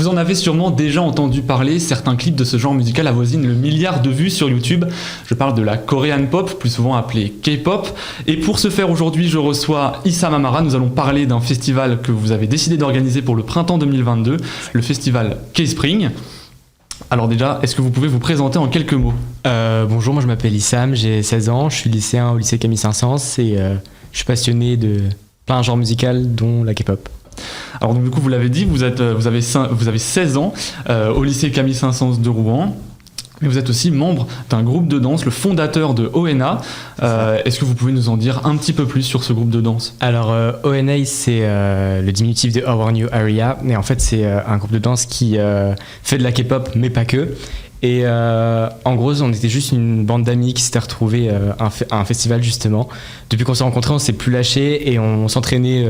Vous en avez sûrement déjà entendu parler, certains clips de ce genre musical avoisinent le milliard de vues sur YouTube. Je parle de la Korean Pop, plus souvent appelée K-Pop. Et pour ce faire aujourd'hui, je reçois Issam Amara. Nous allons parler d'un festival que vous avez décidé d'organiser pour le printemps 2022, le festival K-Spring. Alors déjà, est-ce que vous pouvez vous présenter en quelques mots ? Bonjour, moi je m'appelle Issam, j'ai 16 ans, je suis lycéen au lycée Camille Saint-Saëns et je suis passionné de plein de genres musicaux dont la K-Pop. Alors donc, du coup, vous l'avez dit, vous avez 16 ans au lycée Camille Saint-Saëns de Rouen. Mais vous êtes aussi membre d'un groupe de danse, le fondateur de ONA. Est-ce que vous pouvez nous en dire un petit peu plus sur ce groupe de danse ? Alors ONA c'est le diminutif de Our New Area, et en fait c'est un groupe de danse qui fait de la K-pop mais pas que. Et en gros on était juste une bande d'amis qui s'était retrouvés à un festival justement. Depuis qu'on s'est rencontrés on s'est plus lâchés et on s'entraînait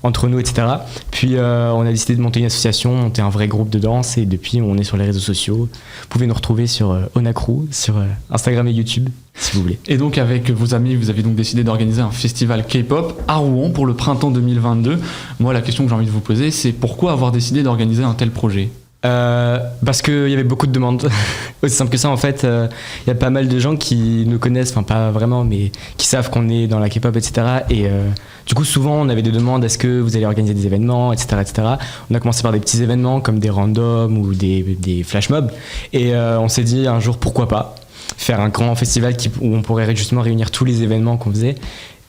entre nous, etc. Puis on a décidé de monter une association, monter un vrai groupe de danse, et depuis on est sur les réseaux sociaux. Vous pouvez nous retrouver sur Onacrew, sur Instagram et YouTube, si vous voulez. Et donc avec vos amis, vous avez donc décidé d'organiser un festival K-pop à Rouen pour le printemps 2022. Moi, la question que j'ai envie de vous poser, c'est pourquoi avoir décidé d'organiser un tel projet ? Parce qu'il y avait beaucoup de demandes. Aussi simple que ça, en fait, il y a pas mal de gens qui nous connaissent, enfin pas vraiment, mais qui savent qu'on est dans la K-pop, etc. Et du coup, souvent, on avait des demandes, est-ce que vous allez organiser des événements, etc., etc. On a commencé par des petits événements comme des randoms ou des flash mobs. Et on s'est dit un jour, pourquoi pas faire un grand festival où on pourrait justement réunir tous les événements qu'on faisait.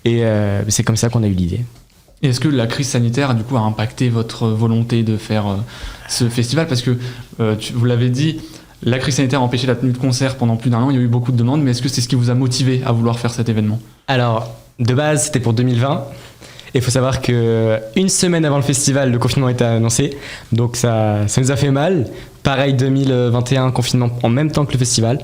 Et c'est comme ça qu'on a eu l'idée. Et est-ce que la crise sanitaire du coup a impacté votre volonté de faire ce festival ? Parce que vous l'avez dit, la crise sanitaire a empêché la tenue de concert pendant plus d'un an, il y a eu beaucoup de demandes, mais est-ce que c'est ce qui vous a motivé à vouloir faire cet événement ? Alors, de base, c'était pour 2020. Et il faut savoir qu'une semaine avant le festival, le confinement était annoncé. Donc ça nous a fait mal. Pareil, 2021, confinement en même temps que le festival.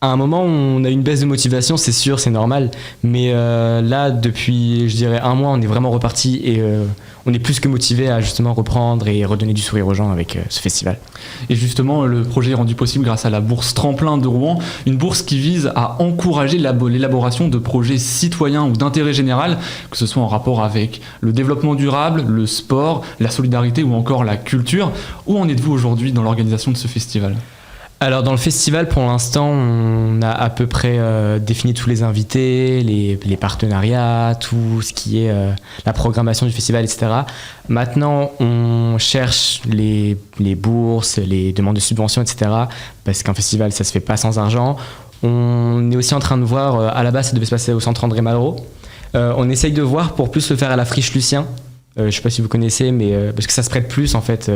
À un moment, on a eu une baisse de motivation, c'est sûr, c'est normal. Mais là, depuis, je dirais, un mois, on est vraiment reparti et on est plus que motivé à justement reprendre et redonner du sourire aux gens avec ce festival. Et justement, le projet est rendu possible grâce à la bourse Tremplin de Rouen, une bourse qui vise à encourager l'élaboration de projets citoyens ou d'intérêt général, que ce soit en rapport avec le développement durable, le sport, la solidarité ou encore la culture. Où en êtes-vous aujourd'hui dans l'organisation de ce festival ? Alors dans le festival, pour l'instant, on a à peu près défini tous les invités, les partenariats, tout ce qui est la programmation du festival, etc. Maintenant, on cherche les bourses, les demandes de subventions, etc. Parce qu'un festival, ça se fait pas sans argent. On est aussi en train de voir, à la base, ça devait se passer au centre André Malraux. On essaye de voir pour plus le faire à la Friche Lucien. Je sais pas si vous connaissez, mais parce que ça se prête plus en fait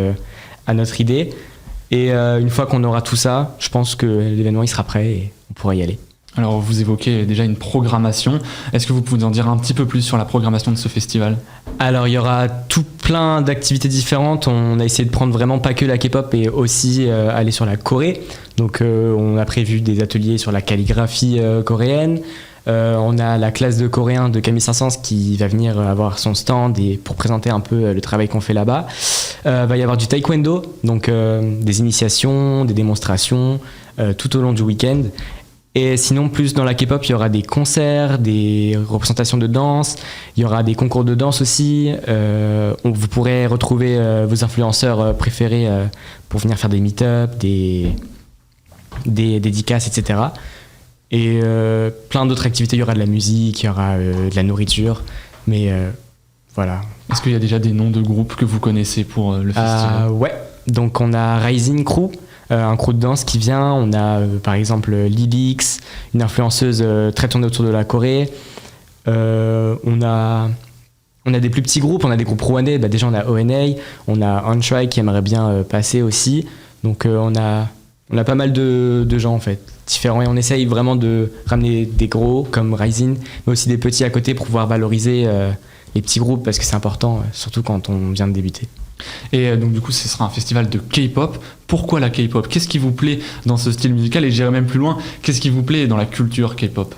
à notre idée. Et une fois qu'on aura tout ça, je pense que l'événement il sera prêt et on pourra y aller. Alors vous évoquez déjà une programmation. Est-ce que vous pouvez nous en dire un petit peu plus sur la programmation de ce festival ? Alors il y aura tout plein d'activités différentes. On a essayé de prendre vraiment pas que la K-pop et aussi aller sur la Corée. Donc on a prévu des ateliers sur la calligraphie coréenne. On a la classe de coréen de Camille Saint-Saëns qui va venir avoir son stand et pour présenter un peu le travail qu'on fait là-bas. Va y avoir du taekwondo, donc des initiations, des démonstrations tout au long du week-end. Et sinon, plus dans la K-pop, il y aura des concerts, des représentations de danse, il y aura des concours de danse aussi. Vous pourrez retrouver vos influenceurs préférés pour venir faire des meet-up, des dédicaces, etc. Et plein d'autres activités, il y aura de la musique, il y aura de la nourriture, mais voilà. Est-ce qu'il y a déjà des noms de groupes que vous connaissez pour le festival ? Ouais, donc on a Rising Crew, un crew de danse qui vient, on a par exemple Lilix, une influenceuse très tournée autour de la Corée, on a des plus petits groupes, on a des groupes rouennais, déjà on a ONA, on a Untry qui aimerait bien passer aussi, donc on a pas mal de gens en fait, différents, et on essaye vraiment de ramener des gros comme Rising, mais aussi des petits à côté pour pouvoir valoriser les petits groupes parce que c'est important, surtout quand on vient de débuter. Et donc du coup ce sera un festival de K-pop. Pourquoi la K-pop ? Qu'est-ce qui vous plaît dans ce style musical ? Et j'irai même plus loin, qu'est-ce qui vous plaît dans la culture K-pop ?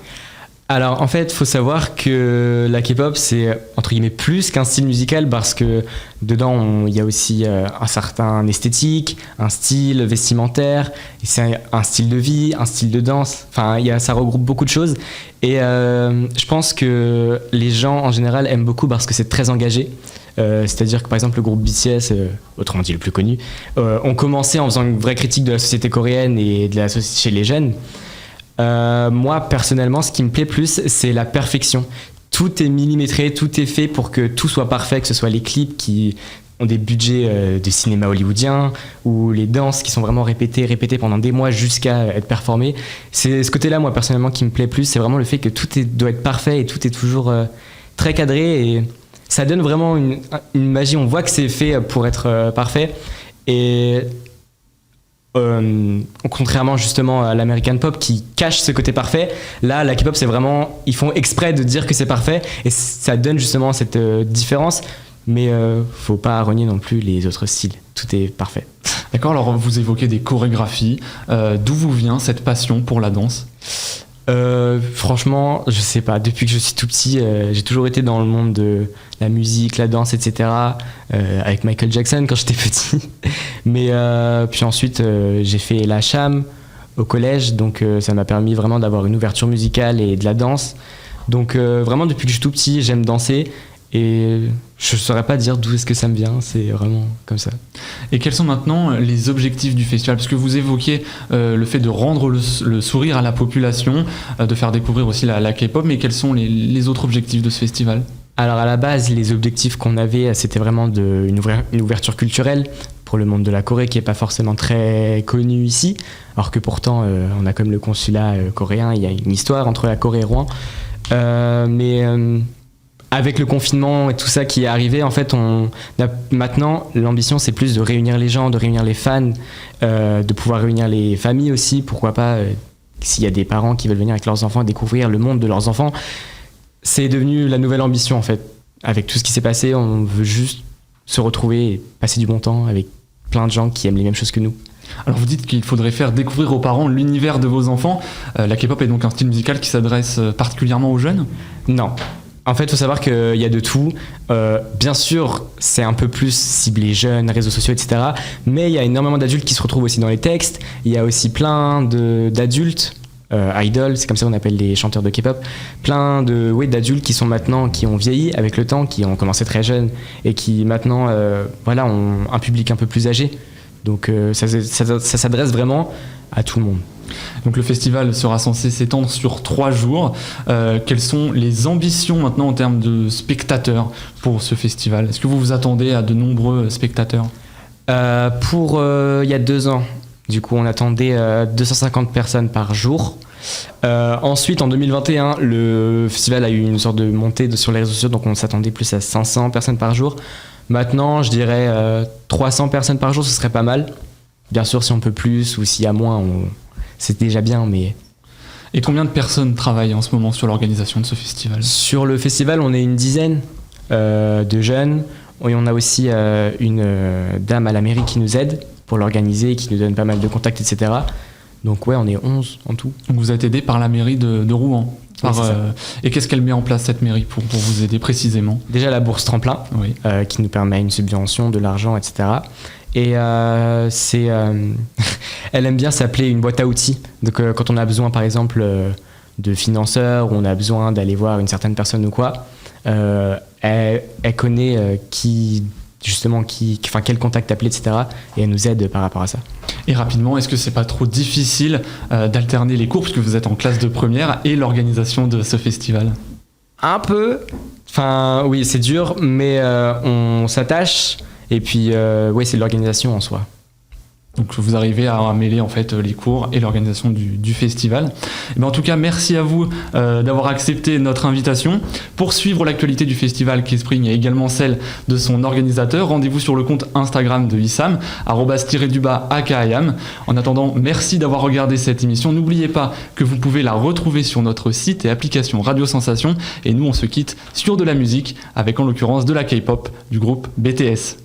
Alors en fait, il faut savoir que la K-pop, c'est entre guillemets plus qu'un style musical parce que dedans, il y a aussi un certain esthétique, un style vestimentaire, et c'est un style de vie, un style de danse. Enfin, ça regroupe beaucoup de choses. Et je pense que les gens en général aiment beaucoup parce que c'est très engagé. C'est-à-dire que par exemple le groupe BTS, autrement dit le plus connu, ont commencé en faisant une vraie critique de la société coréenne et de la société chez les jeunes. Moi personnellement, ce qui me plaît plus, c'est la perfection. Tout est millimétré, tout est fait pour que tout soit parfait, que ce soit les clips qui ont des budgets de cinéma hollywoodien ou les danses qui sont vraiment répétées pendant des mois jusqu'à être performées. C'est ce côté-là, moi, personnellement, qui me plaît plus. C'est vraiment le fait que doit être parfait et tout est toujours très cadré et ça donne vraiment une magie. On voit que c'est fait pour être parfait et contrairement justement à l'American Pop qui cache ce côté parfait, là, la K-pop, c'est vraiment... Ils font exprès de dire que c'est parfait et ça donne justement cette différence. Mais faut pas renier non plus les autres styles. Tout est parfait. D'accord, alors vous évoquez des chorégraphies. D'où vous vient cette passion pour la danse ? Franchement, je sais pas. Depuis que je suis tout petit, j'ai toujours été dans le monde de la musique, la danse, etc. Avec Michael Jackson quand j'étais petit. Mais puis ensuite, j'ai fait la cham au collège. Donc ça m'a permis vraiment d'avoir une ouverture musicale et de la danse. Donc vraiment, depuis que je suis tout petit, j'aime danser. Et je ne saurais pas dire d'où est-ce que ça me vient, c'est vraiment comme ça. Et quels sont maintenant les objectifs du festival ? Parce que vous évoquiez le fait de rendre le sourire à la population, de faire découvrir aussi la K-pop, mais quels sont les autres objectifs de ce festival ? Alors à la base, les objectifs qu'on avait, c'était vraiment une ouverture culturelle pour le monde de la Corée qui n'est pas forcément très connu ici, alors que pourtant on a comme le consulat coréen, il y a une histoire entre la Corée et Rouen. Avec le confinement et tout ça qui est arrivé, en fait, maintenant, l'ambition, c'est plus de réunir les gens, de réunir les fans, de pouvoir réunir les familles aussi. Pourquoi pas, s'il y a des parents qui veulent venir avec leurs enfants, découvrir le monde de leurs enfants. C'est devenu la nouvelle ambition, en fait. Avec tout ce qui s'est passé, on veut juste se retrouver et passer du bon temps avec plein de gens qui aiment les mêmes choses que nous. Alors vous dites qu'il faudrait faire découvrir aux parents l'univers de vos enfants. La K-pop est donc un style musical qui s'adresse particulièrement aux jeunes ? Non. En fait, il faut savoir qu'il y a de tout. Bien sûr, c'est un peu plus ciblé jeunes, réseaux sociaux, etc. Mais il y a énormément d'adultes qui se retrouvent aussi dans les textes. Il y a aussi plein d'adultes, idols, c'est comme ça qu'on appelle les chanteurs de K-pop, plein d'adultes qui ont vieilli avec le temps, qui ont commencé très jeunes et qui maintenant ont un public un peu plus âgé. Donc ça s'adresse vraiment à tout le monde. Donc le festival sera censé s'étendre sur 3 jours. Quelles sont les ambitions maintenant en termes de spectateurs pour ce festival ? Est-ce que vous vous attendez à de nombreux spectateurs ? Il y a 2 ans, du coup, on attendait 250 personnes par jour. Ensuite, en 2021, le festival a eu une sorte de montée sur les réseaux sociaux, donc on s'attendait plus à 500 personnes par jour. Maintenant, je dirais 300 personnes par jour, ce serait pas mal. Bien sûr, si on peut plus ou s'il y a moins, c'est déjà bien, mais... Et combien de personnes travaillent en ce moment sur l'organisation de ce festival ? Sur le festival, on est une dizaine de jeunes. Et on a aussi une dame à la mairie qui nous aide pour l'organiser, qui nous donne pas mal de contacts, etc. Donc ouais, on est 11 en tout. Donc vous êtes aidé par la mairie de Rouen. Et qu'est-ce qu'elle met en place, cette mairie, pour vous aider précisément ? Déjà la bourse tremplin, oui. Qui nous permet une subvention, de l'argent, etc. Et elle aime bien s'appeler une boîte à outils. Donc quand on a besoin par exemple de financeurs, ou on a besoin d'aller voir une certaine personne ou quoi, elle connaît quel contact appeler, etc. Et elle nous aide par rapport à ça. Et rapidement, est-ce que c'est pas trop difficile d'alterner les cours, puisque vous êtes en classe de première, et l'organisation de ce festival ? Un peu. Enfin oui, c'est dur, mais on s'attache. Et puis, c'est de l'organisation en soi. Donc vous arrivez à mêler en fait les cours et l'organisation du festival. Et bien, en tout cas, merci à vous d'avoir accepté notre invitation. Pour suivre l'actualité du festival K-Spring et également celle de son organisateur, rendez-vous sur le compte Instagram de Issam, @_AKIAM. En attendant, merci d'avoir regardé cette émission. N'oubliez pas que vous pouvez la retrouver sur notre site et application Radio Sensation. Et nous, on se quitte sur de la musique, avec en l'occurrence de la K-pop du groupe BTS.